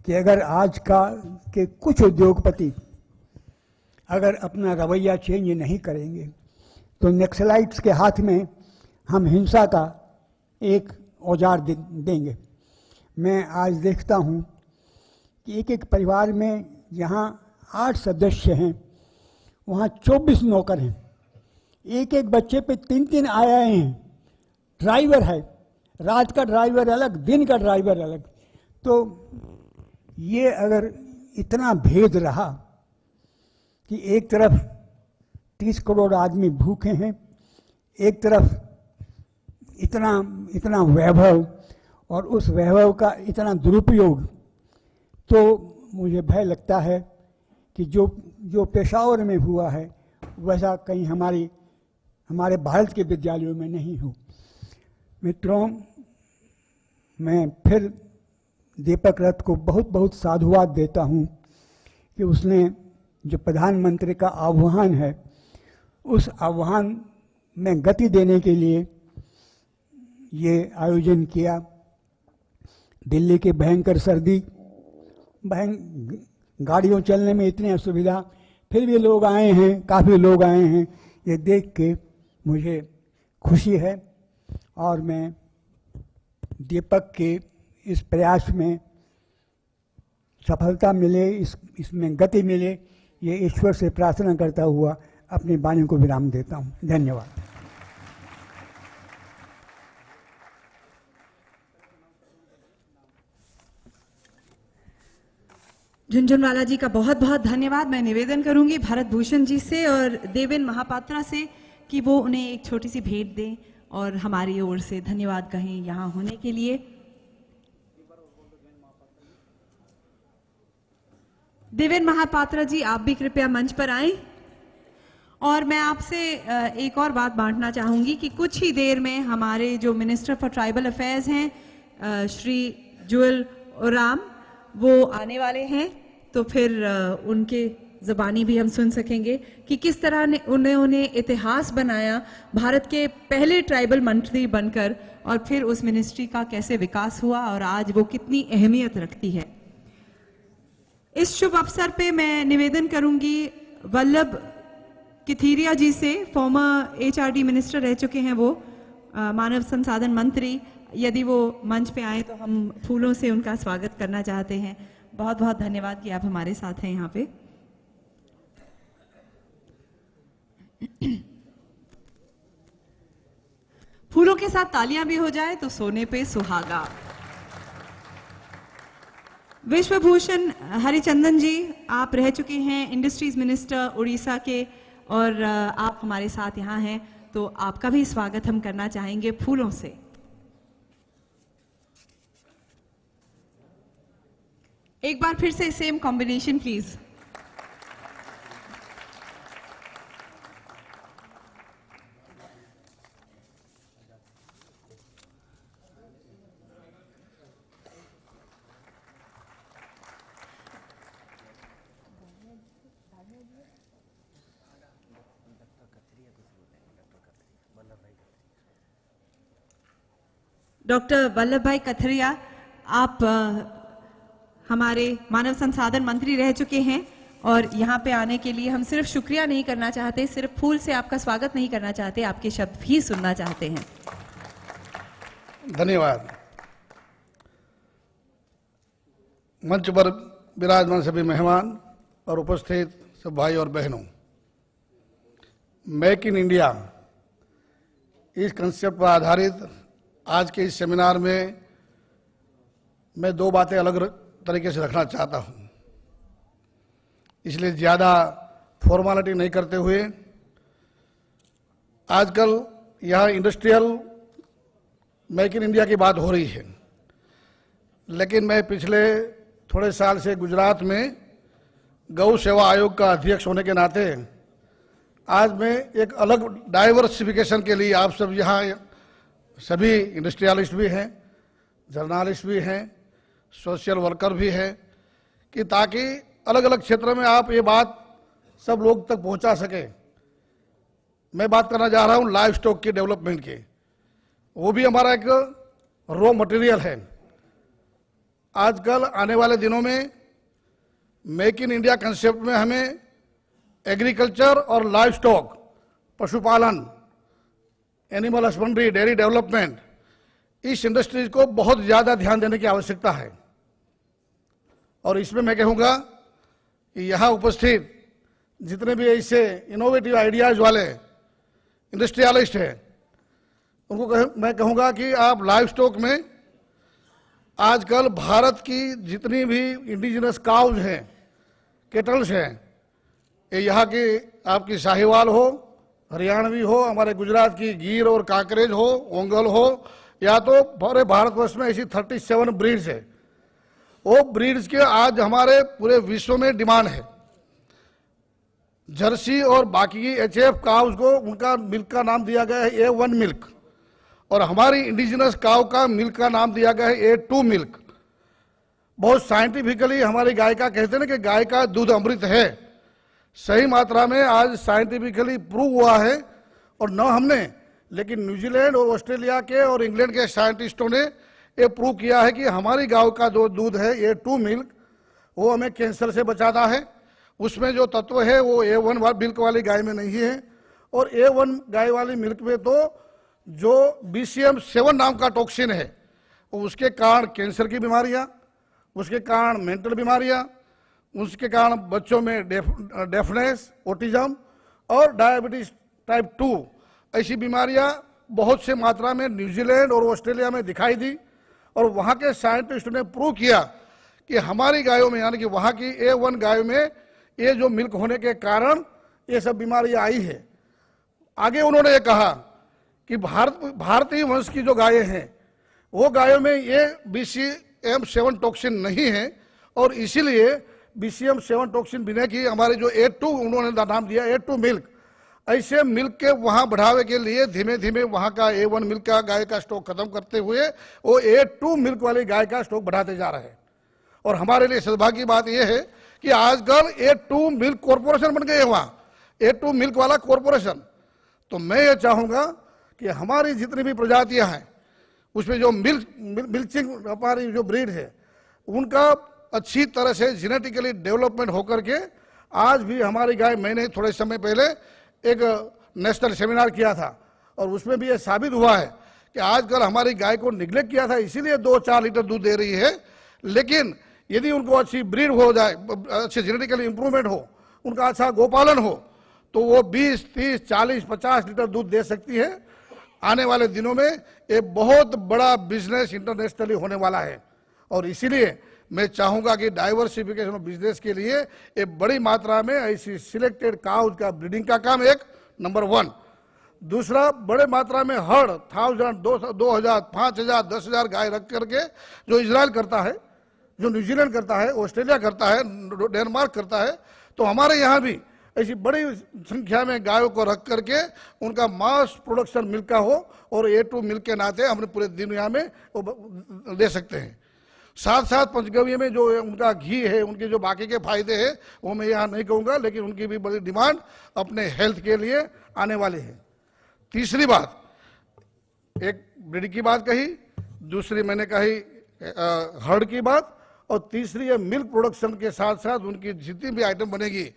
कि अगर आज का के कुछ उद्योगपति अगर अपना रवैया चेंज नहीं करेंगे तो नक्सलाइट्स के हाथ में हम हिंसा का एक औजार देंगे। मैं आज देखता हूँ कि एक एक परिवार में जहाँ 8 सदस्य हैं वहाँ 24 नौकर हैं, एक एक बच्चे पे 3-3 आए हैं, ड्राइवर है, रात का ड्राइवर अलग, दिन का ड्राइवर अलग। तो ये अगर इतना भेद रहा कि एक तरफ 30 करोड़ आदमी भूखे हैं, एक तरफ इतना वैभव और उस वैभव का इतना दुरुपयोग, तो मुझे भय लगता है कि जो पेशावर में हुआ है वैसा कहीं हमारे भारत के विद्यालयों में नहीं हो। मित्रों, मैं फिर दीपक रथ को बहुत बहुत साधुवाद देता हूँ कि उसने जो प्रधानमंत्री का आह्वान है उस आह्वान में गति देने के लिए ये आयोजन किया। दिल्ली की भयंकर सर्दी, गाड़ियों चलने में इतनी असुविधा, फिर भी लोग आए हैं, काफ़ी लोग आए हैं। ये देख के मुझे खुशी है और मैं दीपक के इस प्रयास में सफलता मिले, इसमें गति मिले, ये ईश्वर से प्रार्थना करता हुआ अपनी वाणी को विराम देता हूँ। धन्यवाद। झुनझुनवाला जी का बहुत बहुत धन्यवाद। मैं निवेदन करूंगी भारत भूषण जी से और देवेन महापात्रा से कि वो उन्हें एक छोटी सी भेंट दें और हमारी ओर से धन्यवाद कहें यहाँ होने के लिए। देवेन महापात्रा जी, आप भी कृपया मंच पर आएं। और मैं आपसे एक और बात बांटना चाहूंगी कि कुछ ही देर में हमारे जो मिनिस्टर फॉर ट्राइबल अफेयर्स हैं श्री जुएल ओराम, वो आने वाले हैं, तो फिर उनके ज़बानी भी हम सुन सकेंगे कि किस तरह उन्होंने इतिहास बनाया भारत के पहले ट्राइबल मंत्री बनकर और फिर उस मिनिस्ट्री का कैसे विकास हुआ और आज वो कितनी अहमियत रखती है। इस शुभ अवसर पे मैं निवेदन करूंगी वल्लभ किथीरिया जी से, फॉर्मर HRD मिनिस्टर रह चुके हैं वो, मानव संसाधन मंत्री, यदि वो मंच पे आए तो हम फूलों से उनका स्वागत करना चाहते हैं। बहुत बहुत धन्यवाद कि आप हमारे साथ हैं यहाँ पे। फूलों के साथ तालियां भी हो जाए तो सोने पे सुहागा। विश्वभूषण हरिचंदन जी, आप रह चुके हैं इंडस्ट्रीज मिनिस्टर उड़ीसा के और आप हमारे साथ यहाँ हैं, तो आपका भी स्वागत हम करना चाहेंगे फूलों से। एक बार फिर से same combination please. Doctor Vallabh भाई कथरिया, आप हमारे मानव संसाधन मंत्री रह चुके हैं और यहाँ पे आने के लिए हम सिर्फ शुक्रिया नहीं करना चाहते, सिर्फ फूल से आपका स्वागत नहीं करना चाहते, आपके शब्द भी सुनना चाहते हैं। धन्यवाद। मंच पर विराजमान सभी मेहमान और उपस्थित सब भाई और बहनों, मेक इन इंडिया इस कंसेप्ट पर आधारित आज के इस सेमिनार में मैं 2 बातें अलग तरीके से रखना चाहता हूं। इसलिए ज़्यादा फॉर्मेलिटी नहीं करते हुए, आजकल यहाँ इंडस्ट्रियल मेक इन इंडिया की बात हो रही है, लेकिन मैं पिछले थोड़े साल से गुजरात में गौ सेवा आयोग का अध्यक्ष होने के नाते आज मैं एक अलग डाइवर्सिफिकेशन के लिए, आप सब यहाँ सभी इंडस्ट्रियलिस्ट भी हैं, जर्नलिस्ट भी हैं, सोशल वर्कर भी हैं, कि ताकि अलग अलग क्षेत्र में आप ये बात सब लोग तक पहुंचा सके। मैं बात करना चाह रहा हूँ लाइव स्टॉक की डेवलपमेंट की। वो भी हमारा एक रॉ मटेरियल है। आजकल आने वाले दिनों में मेक इन इंडिया कंसेप्ट में हमें एग्रीकल्चर और लाइव स्टॉक, पशुपालन, एनिमल हस्बेंड्री, डेयरी डेवलपमेंट, इस इंडस्ट्रीज को बहुत ज़्यादा ध्यान देने की आवश्यकता है। और इसमें मैं कहूँगा कि यहाँ उपस्थित जितने भी ऐसे इनोवेटिव आइडियाज़ वाले इंडस्ट्रियलिस्ट हैं, उनको मैं कहूँगा कि आप लाइव स्टॉक में आजकल भारत की जितनी भी इंडिजिनस काउज हैं, केटल्स हैं, ये यहाँ की आपकी साहिवाल हो, हरियाणवी हो, हमारे गुजरात की गिर और कांकरेज हो, ओंगल हो, या तो पूरे भारतवर्ष में ऐसी 37 ब्रीड्स है। वो ब्रीड्स के आज हमारे पूरे विश्व में डिमांड है। जर्सी और बाकी की HF काउज को उनका मिल्क का नाम दिया गया है A1 मिल्क, और हमारी इंडिजिनस काउ का मिल्क का नाम दिया गया है A2 मिल्क। बहुत साइंटिफिकली हमारी गाय का कहते हैं ना कि गाय का दूध अमृत है, सही मात्रा में आज साइंटिफिकली प्रूव हुआ है। और न हमने, लेकिन न्यूजीलैंड और ऑस्ट्रेलिया के और इंग्लैंड के साइंटिस्टों ने ये प्रूव किया है कि हमारी गाय का जो दूध है A2 मिल्क, वो हमें कैंसर से बचाता है। उसमें जो तत्व है वो A1 मिल्क वाली गाय में नहीं है। और A1 गाय वाली मिल्क में तो जो BCM7 नाम का टॉक्सिन है, उसके कारण कैंसर की बीमारियां, उसके कारण मेंटल बीमारियां, उसके कारण बच्चों में डेफनेस, ऑटिज्म और डायबिटीज टाइप 2 ऐसी बीमारियां बहुत से मात्रा में न्यूजीलैंड और ऑस्ट्रेलिया में दिखाई दी। और वहाँ के साइंटिस्टों ने प्रूव किया कि हमारी गायों में, यानी कि वहाँ की A1 गायों में ये जो मिल्क होने के कारण ये सब बीमारियां आई है। आगे उन्होंने ये कहा कि भारतीय वंश की जो गायें हैं, वो गायों में ये BCM7 टॉक्सिन नहीं है, और इसीलिए BCM7 टॉक्सिन बिना की हमारे जो A2 उन्होंने नाम दिया A2 मिल्क, ऐसे मिल्क के वहाँ बढ़ावे के लिए धीमे धीमे वहाँ का A1 मिल्क का गाय का स्टॉक खत्म करते हुए वो A2 मिल्क वाली गाय का स्टॉक बढ़ाते जा रहे हैं। और हमारे लिए सौभाग्य की बात यह है कि आजकल A2 मिल्क कॉरपोरेशन बन गए, वहाँ A2 मिल्क वाला कॉरपोरेशन। तो मैं ये चाहूँगा कि हमारी जितनी भी प्रजातियाँ हैं, उसमें जो मिल्चिंग हमारी जो ब्रीड है, उनका अच्छी तरह से जेनेटिकली डेवलपमेंट होकर के आज भी हमारी गाय, मैंने थोड़े समय पहले एक नेशनल सेमिनार किया था और उसमें भी ये साबित हुआ है कि आजकल हमारी गाय को निगलेक्ट किया था, इसीलिए 2-4 लीटर दूध दे रही है। लेकिन यदि उनको अच्छी ब्रीड हो जाए, अच्छे जेनेटिकली इंप्रूवमेंट हो, उनका अच्छा गोपालन हो, तो वो 20, 30, 40, 50 लीटर दूध दे सकती है। आने वाले दिनों में ये बहुत बड़ा बिजनेस इंटरनेशनली होने वाला है। और इसीलिए मैं चाहूँगा कि डाइवर्सिफिकेशन ऑफ बिजनेस के लिए ये बड़ी मात्रा में ऐसी सिलेक्टेड काउज का ब्रीडिंग का काम एक नंबर 1। दूसरा, बड़े मात्रा में हर्ड 1000, 2000, 5000, 10,000 गाय रख करके जो इजराइल करता है, जो न्यूजीलैंड करता है, ऑस्ट्रेलिया करता है, डेनमार्क करता है, तो हमारे यहाँ भी ऐसी बड़ी संख्या में गायों को रख करके उनका मास प्रोडक्शन मिल्क का हो, और A2 मिल्क के नाते हमने पूरे दुनिया में दे सकते हैं। साथ साथ पंचगव्य में जो उनका घी है, उनके जो बाकी के फायदे हैं वो मैं यहाँ नहीं कहूँगा, लेकिन उनकी भी बड़ी डिमांड अपने हेल्थ के लिए आने वाली है। तीसरी बात, एक ब्रीड की बात कही, दूसरी मैंने कही हर्ड की बात, और तीसरी है मिल्क प्रोडक्शन के साथ साथ उनकी जितनी भी आइटम बनेगी,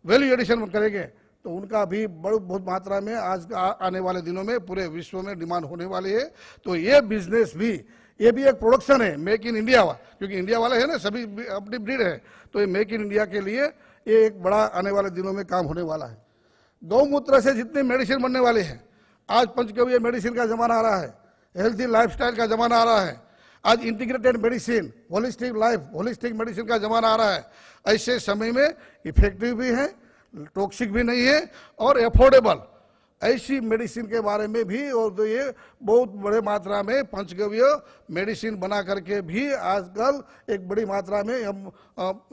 वैल्यू एडिशन करेंगे, तो उनका भी बहुत मात्रा में आज आने वाले दिनों में पूरे विश्व में डिमांड होने वाली है। तो ये बिजनेस भी, ये भी एक प्रोडक्शन है मेक इन इंडिया, क्योंकि इंडिया वाले हैं ना, सभी अपनी ब्रीड है, तो ये मेक इन इंडिया के लिए ये एक बड़ा आने वाले दिनों में काम होने वाला है। गौमूत्र से जितने मेडिसिन बनने वाले हैं, आज पंचगव्य मेडिसिन का जमाना आ रहा है, हेल्थी लाइफस्टाइल का जमाना आ रहा है, आज integrated medicine, holistic life, holistic medicine का जमाना आ रहा है। ऐसे समय में इफेक्टिव भी है, टॉक्सिक भी नहीं है और अफोर्डेबल, ऐसी मेडिसिन के बारे में भी, और तो ये बहुत बड़े मात्रा में पंचगव्य मेडिसिन बना करके भी आजकल एक बड़ी मात्रा में हम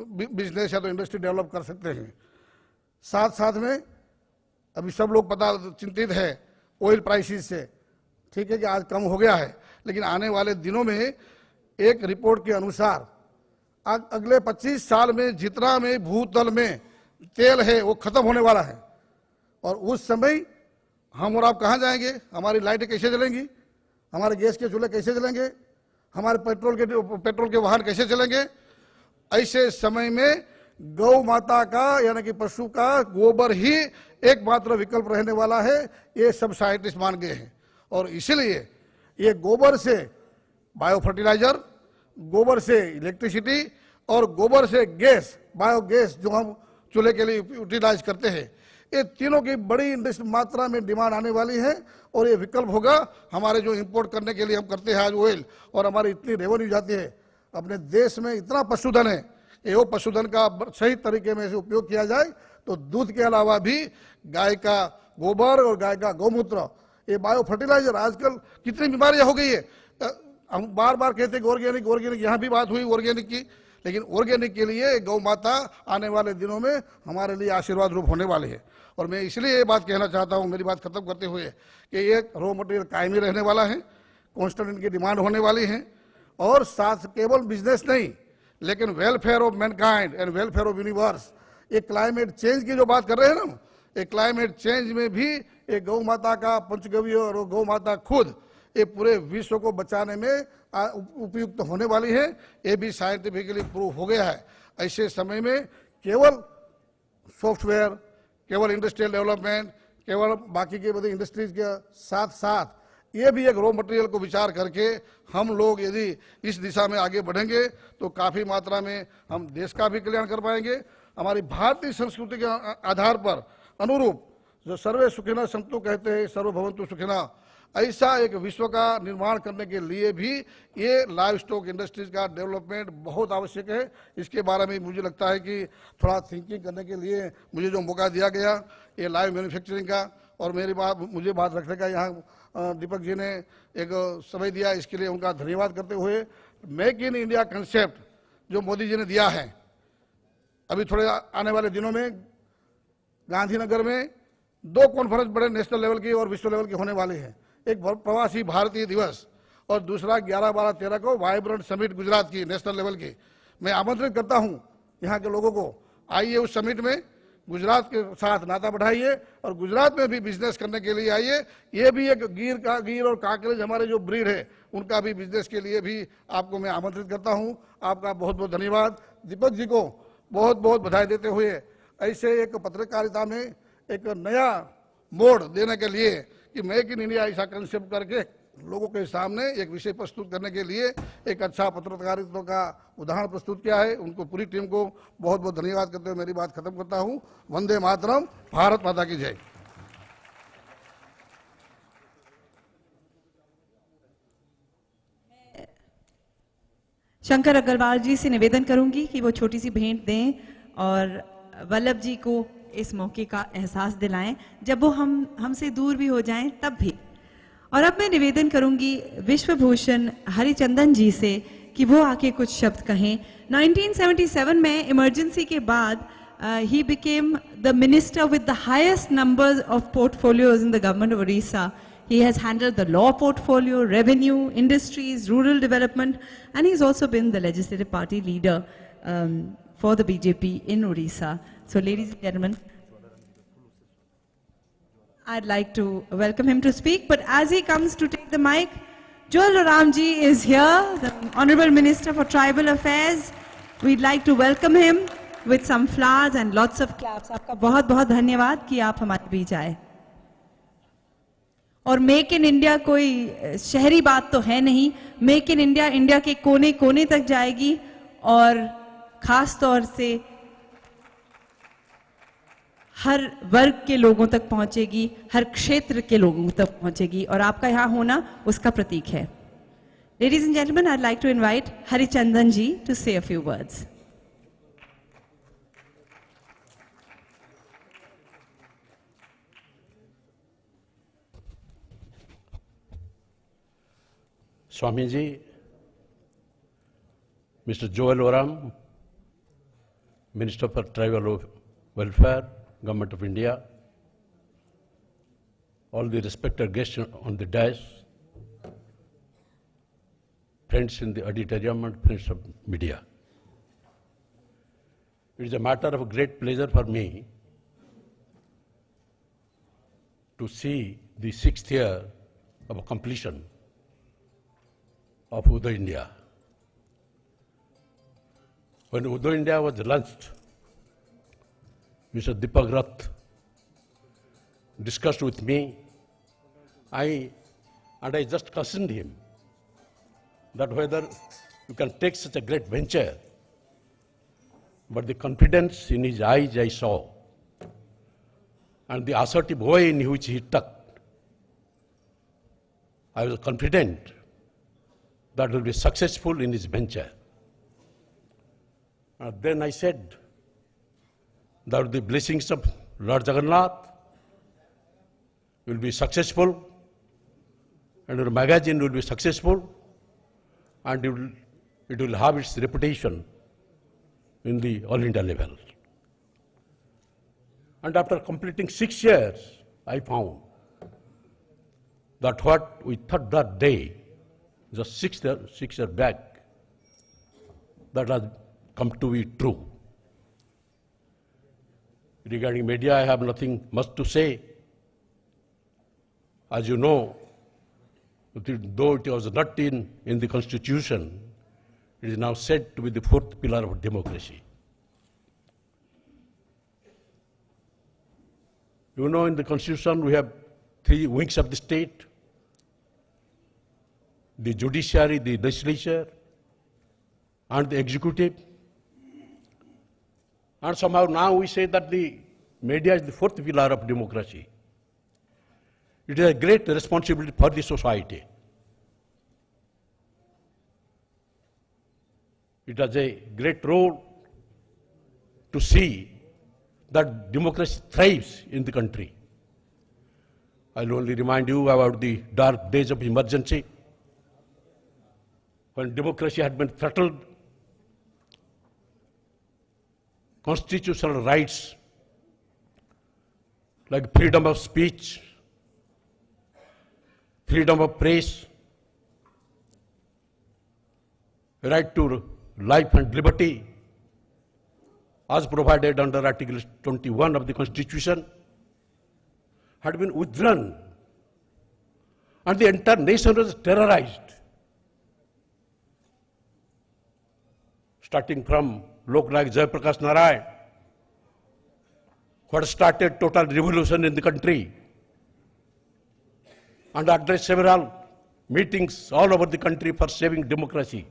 बिजनेस या तो इंडस्ट्री डेवलप कर सकते हैं। साथ साथ में अभी सब लोग चिंतित है ऑयल प्राइसेस से, ठीक है कि आज कम हो गया है, लेकिन आने वाले दिनों में एक रिपोर्ट के अनुसार अगले 25 साल में जितना में भूतल में तेल है वो खत्म होने वाला है। और उस समय हम और आप कहाँ जाएंगे? हमारी लाइटें कैसे जलेंगी? हमारे गैस के चूल्हे कैसे जलेंगे? हमारे पेट्रोल के वाहन कैसे चलेंगे? ऐसे समय में गौ माता का यानी कि पशु का गोबर ही एकमात्र विकल्प रहने वाला है, ये सब साइंटिस्ट मान गए हैं। और इसीलिए ये गोबर से बायो फर्टिलाइजर, गोबर से इलेक्ट्रिसिटी और गोबर से गैस, बायोगैस जो हम चूल्हे के लिए यूटिलाइज करते हैं, ये तीनों की बड़ी मात्रा में डिमांड आने वाली है। और ये विकल्प होगा हमारे जो इंपोर्ट करने के लिए हम करते हैं आज ऑयल, और हमारी इतनी रेवेन्यू जाती है। अपने देश में इतना पशुधन है, ये वो पशुधन का सही तरीके में से उपयोग किया जाए तो दूध के अलावा भी गाय का गोबर और गाय का गौमूत्र, ये बायो फर्टिलाइजर, आजकल कितनी बीमारियां हो गई है। हम बार बार कहते हैं ऑर्गेनिक ऑर्गेनिक, यहाँ भी बात हुई ऑर्गेनिक की, लेकिन ऑर्गेनिक के लिए गौ माता आने वाले दिनों में हमारे लिए आशीर्वाद रूप होने वाले हैं। और मैं इसलिए ये बात कहना चाहता हूँ, मेरी बात खत्म करते हुए, कि ये रॉ मटेरियल कायमी रहने वाला है, कॉन्स्टेंट इनकी डिमांड होने वाली है। और साथ केवल बिजनेस नहीं, लेकिन welfare of Mankind and welfare of universe, ये क्लाइमेट चेंज की जो बात कर रहे हैं ना, ये क्लाइमेट चेंज में भी ये गौ माता का पंचगव्य और गौ माता खुद ये पूरे विश्व को बचाने में उपयुक्त होने वाली है। ये भी साइंटिफिकली प्रूव हो गया है। ऐसे समय में केवल सॉफ्टवेयर, केवल इंडस्ट्रियल डेवलपमेंट, केवल बाकी के बड़ी इंडस्ट्रीज के साथ साथ ये भी एक रॉ मटेरियल को विचार करके हम लोग यदि इस दिशा में आगे बढ़ेंगे तो काफ़ी मात्रा में हम देश का भी कल्याण कर पाएंगे। हमारी भारतीय संस्कृति के आधार पर अनुरूप जो सर्वे सुखिना संतु कहते हैं, सर्वभवन्तु सुखिना, ऐसा एक विश्व का निर्माण करने के लिए भी ये लाइव स्टॉक इंडस्ट्रीज का डेवलपमेंट बहुत आवश्यक है। इसके बारे में मुझे लगता है कि थोड़ा थिंकिंग करने के लिए मुझे जो मौका दिया गया ये लाइव मैन्युफैक्चरिंग का, और मुझे बात रखने का यहाँ दीपक जी ने एक समय दिया, इसके लिए उनका धन्यवाद करते हुए, मेक इन इंडिया कंसेप्ट जो मोदी जी ने दिया है, अभी थोड़े आने वाले दिनों में गांधीनगर में 2 कॉन्फ्रेंस बड़े नेशनल लेवल की और विश्व लेवल की होने वाली है। एक प्रवासी भारतीय दिवस और दूसरा 11, 12, 13 को वाइब्रेंट समिट गुजरात की नेशनल लेवल की। मैं आमंत्रित करता हूं यहाँ के लोगों को, आइए उस समिट में, गुजरात के साथ नाता बढ़ाइए और गुजरात में भी बिजनेस करने के लिए आइए। ये भी एक गिर और काकरेज हमारे जो ब्रीड है उनका भी बिजनेस के लिए भी आपको मैं आमंत्रित करता हूँ। आपका बहुत बहुत धन्यवाद। दीपक जी को बहुत बहुत बधाई देते हुए ऐसे एक पत्रकारिता में एक नया मोड़ देने के लिए कि मेक इन इंडिया ऐसा कंसेप्ट करके लोगों के सामने एक विषय प्रस्तुत करने के लिए एक अच्छा पत्रकारिता का उदाहरण प्रस्तुत किया है, उनको पूरी टीम को बहुत बहुत धन्यवाद करते हुए मेरी बात खत्म करता हूं। वंदे मातरम, भारत माता की जय। शंकर अग्रवाल जी से निवेदन करूंगी कि वो छोटी सी भेंट दें और वल्लभ जी को इस मौके का एहसास दिलाएं, जब वो हमसे दूर भी हो जाएं तब भी। और अब मैं निवेदन करूंगी विश्वभूषण हरिचंदन जी से कि वो आके कुछ शब्द कहें। 1977 में इमरजेंसी के बाद he became the minister with the highest numbers of portfolios in the government of Orissa. He has handled the law portfolio, revenue, industries, rural development, and he's also been the legislative party leader for the BJP in Orissa. So, ladies and gentlemen, I'd like to welcome him to speak, but as he comes to take the mic, Joel Oramji is here, the Honorable Minister for Tribal Affairs. We'd like to welcome him with some flowers and lots of claps. आपका बहुत बहुत धन्यवाद कि आप हमारे बीच आए। और make in India कोई शहरी बात तो है नहीं, मेक इन इंडिया इंडिया के कोने कोने तक जाएगी और खास तौर से हर वर्ग के लोगों तक पहुंचेगी, हर क्षेत्र के लोगों तक पहुंचेगी, और आपका यहाँ होना उसका प्रतीक है। Ladies and gentlemen, I'd like to invite Harichandan ji to say a few words. Swamiji, Mr. Joel Oram, Minister for Tribal Welfare, Government of India, all the respected guests on the dais, friends in the auditorium and friends of media. It is a matter of great pleasure for me to see the 6th year of completion of Uday India. When Uday India was launched, Mr. Deepak Rath discussed with me, I just questioned him that whether you can take such a great venture, but the confidence in his eyes I saw, and the assertive way in which he talked, I was confident that he will be successful in his venture. And then I said that with the blessings of Lord Jagannath will be successful, and your magazine will be successful, and it will have its reputation in the all India level. And after completing 6 years, I found that what we thought that day, just 6 years back, that has come to be true. Regarding media, I have nothing much to say. As you know, though it was not in the Constitution, it is now said to be the 4th pillar of democracy. You know, in the Constitution, we have 3 wings of the state: the judiciary, the legislature, and the executive. And somehow now we say that the media is the 4th pillar of democracy. It is a great responsibility for the society. It has a great role to see that democracy thrives in the country. I'll only remind you about the dark days of emergency, when democracy had been throttled, constitutional rights like freedom of speech, freedom of press, right to life and liberty, as provided under Article 21 of the Constitution, had been withdrawn, and the entire nation was terrorized. Starting from Lok Nayak Jayaprakash Narayan, who had started total revolution in the country, and addressed several meetings all over the country for saving democracy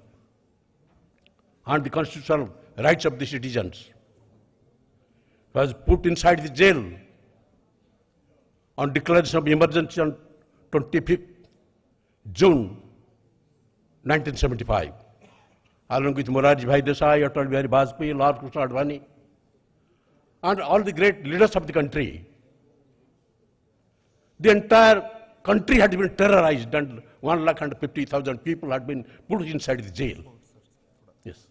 and the constitutional rights of the citizens, was put inside the jail on declaration of emergency on 25th June 1975, along with Morarji Bhai Desai, Atal Bihari Vajpayee, Lal Krishna Advani, and all the great leaders of the country. The entire country had been terrorized, and 150,000 people had been put inside the jail. Yes.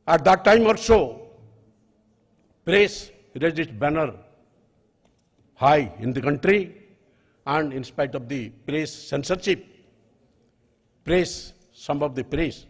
At that time also, press raised its banner high in the country, and in spite of the press censorship, some of the press